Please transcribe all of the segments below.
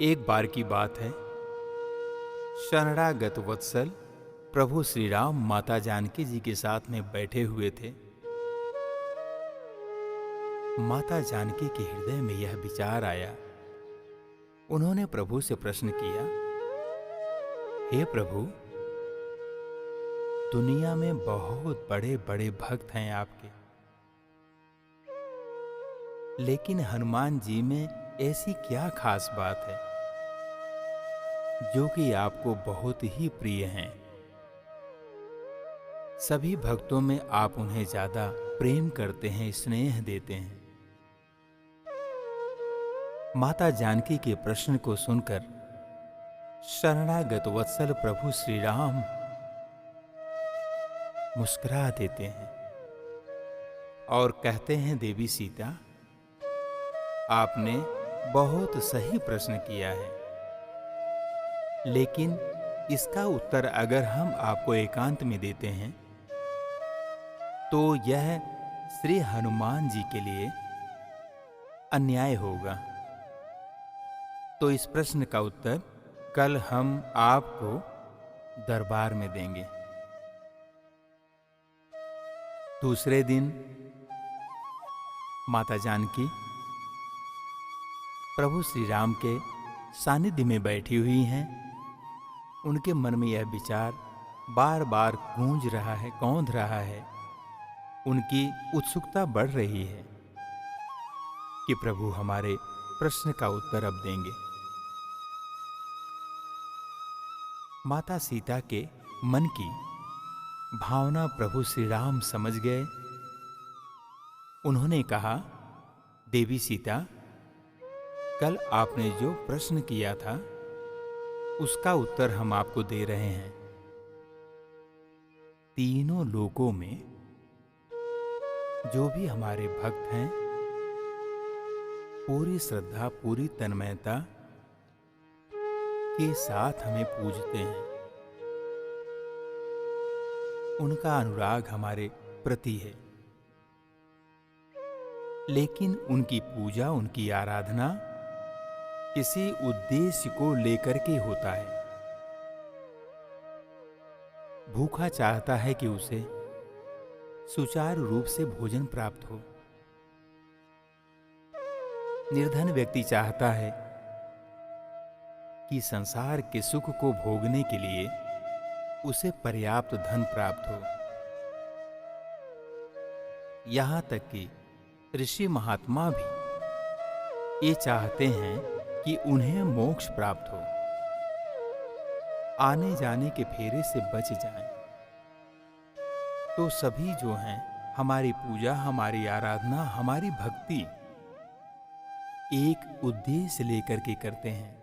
एक बार की बात है, शरणागत वत्सल प्रभु श्री राम माता जानकी जी के साथ में बैठे हुए थे। माता जानकी के हृदय में यह विचार आया। उन्होंने प्रभु से प्रश्न किया, हे प्रभु, दुनिया में बहुत बड़े बड़े भक्त हैं आपके, लेकिन हनुमान जी में ऐसी क्या खास बात है जो कि आपको बहुत ही प्रिय हैं? सभी भक्तों में आप उन्हें ज्यादा प्रेम करते हैं, स्नेह देते हैं। माता जानकी के प्रश्न को सुनकर शरणागत वत्सल प्रभु श्री राम मुस्कुरा देते हैं और कहते हैं, देवी सीता, आपने बहुत सही प्रश्न किया है, लेकिन इसका उत्तर अगर हम आपको एकांत में देते हैं तो यह श्री हनुमान जी के लिए अन्याय होगा। तो इस प्रश्न का उत्तर कल हम आपको दरबार में देंगे। दूसरे दिन माता जानकी प्रभु श्री राम के सानिध्य में बैठी हुई हैं। उनके मन में यह विचार बार बार गूंज रहा है, कौंध रहा है। उनकी उत्सुकता बढ़ रही है कि प्रभु हमारे प्रश्न का उत्तर अब देंगे। माता सीता के मन की भावना प्रभु श्री राम समझ गए। उन्होंने कहा, देवी सीता, कल आपने जो प्रश्न किया था उसका उत्तर हम आपको दे रहे हैं। तीनों लोकों में जो भी हमारे भक्त हैं, पूरी श्रद्धा, पूरी तन्मयता के साथ हमें पूजते हैं। उनका अनुराग हमारे प्रति है, लेकिन उनकी पूजा, उनकी आराधना किसी उद्देश्य को लेकर के होता है। भूखा चाहता है कि उसे सुचारू रूप से भोजन प्राप्त हो। निर्धन व्यक्ति चाहता है कि संसार के सुख को भोगने के लिए उसे पर्याप्त धन प्राप्त हो। यहां तक कि ऋषि महात्मा भी ये चाहते हैं कि उन्हें मोक्ष प्राप्त हो, आने जाने के फेरे से बच जाएं। तो सभी जो हैं, हमारी पूजा, हमारी आराधना, हमारी भक्ति एक उद्देश्य लेकर के करते हैं।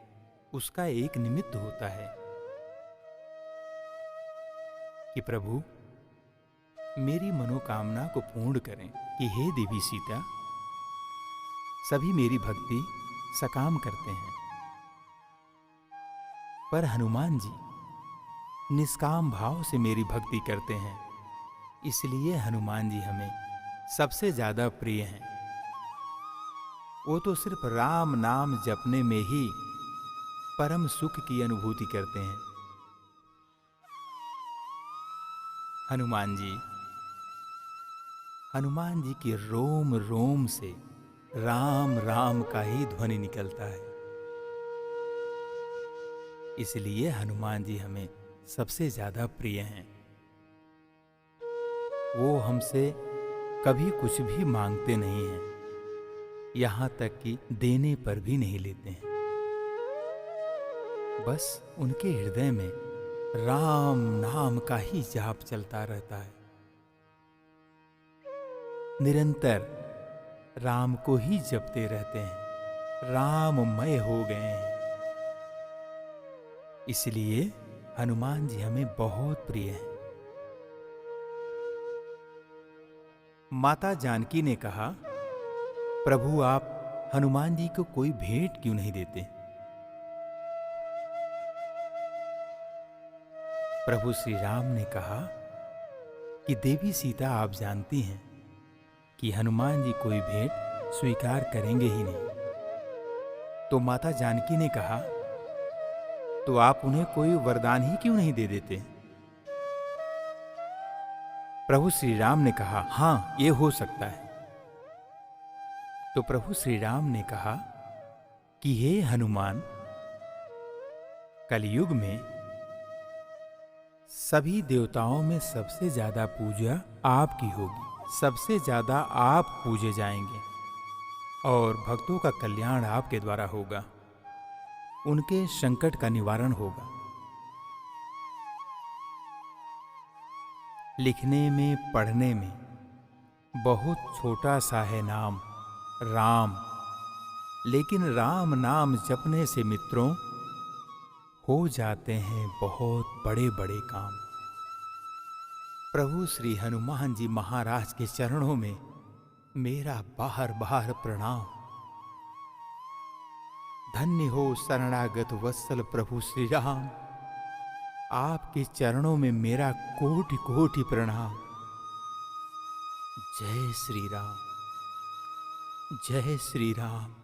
उसका एक निमित्त होता है कि प्रभु मेरी मनोकामना को पूर्ण करें, कि हे देवी सीता, सभी मेरी भक्ति सकाम करते हैं, पर हनुमान जी निष्काम भाव से मेरी भक्ति करते हैं। इसलिए हनुमान जी हमें सबसे ज्यादा प्रिय हैं। वो तो सिर्फ राम नाम जपने में ही परम सुख की अनुभूति करते हैं। हनुमान जी की रोम रोम से राम राम का ही ध्वनि निकलता है। इसलिए हनुमान जी हमें सबसे ज्यादा प्रिय हैं। वो हमसे कभी कुछ भी मांगते नहीं हैं, यहां तक कि देने पर भी नहीं लेते हैं। बस उनके हृदय में राम नाम का ही जाप चलता रहता है। निरंतर राम को ही जपते रहते हैं, राममय हो गए हैं। इसलिए हनुमान जी हमें बहुत प्रिय हैं। माता जानकी ने कहा, प्रभु आप हनुमान जी को कोई भेंट क्यों नहीं देते? प्रभु श्री राम ने कहा कि देवी सीता, आप जानती हैं कि हनुमान जी कोई भेंट स्वीकार करेंगे ही नहीं। तो माता जानकी ने कहा, तो आप उन्हें कोई वरदान ही क्यों नहीं दे देते? प्रभु श्री राम ने कहा, हाँ, ये हो सकता है। तो प्रभु श्री राम ने कहा कि हे हनुमान, कलयुग में सभी देवताओं में सबसे ज्यादा पूजा आपकी होगी, सबसे ज्यादा आप पूजे जाएंगे और भक्तों का कल्याण आपके द्वारा होगा, उनके संकट का निवारण होगा। लिखने में पढ़ने में बहुत छोटा सा है नाम राम, लेकिन राम नाम जपने से मित्रों हो जाते हैं बहुत बड़े बड़े काम। प्रभु श्री हनुमान जी महाराज के चरणों में मेरा बाहर बाहर प्रणाम। धन्य हो शरणागत वत्सल प्रभु श्री राम, आपके चरणों में मेरा कोटि कोटि प्रणाम। जय श्री राम, जय श्री राम।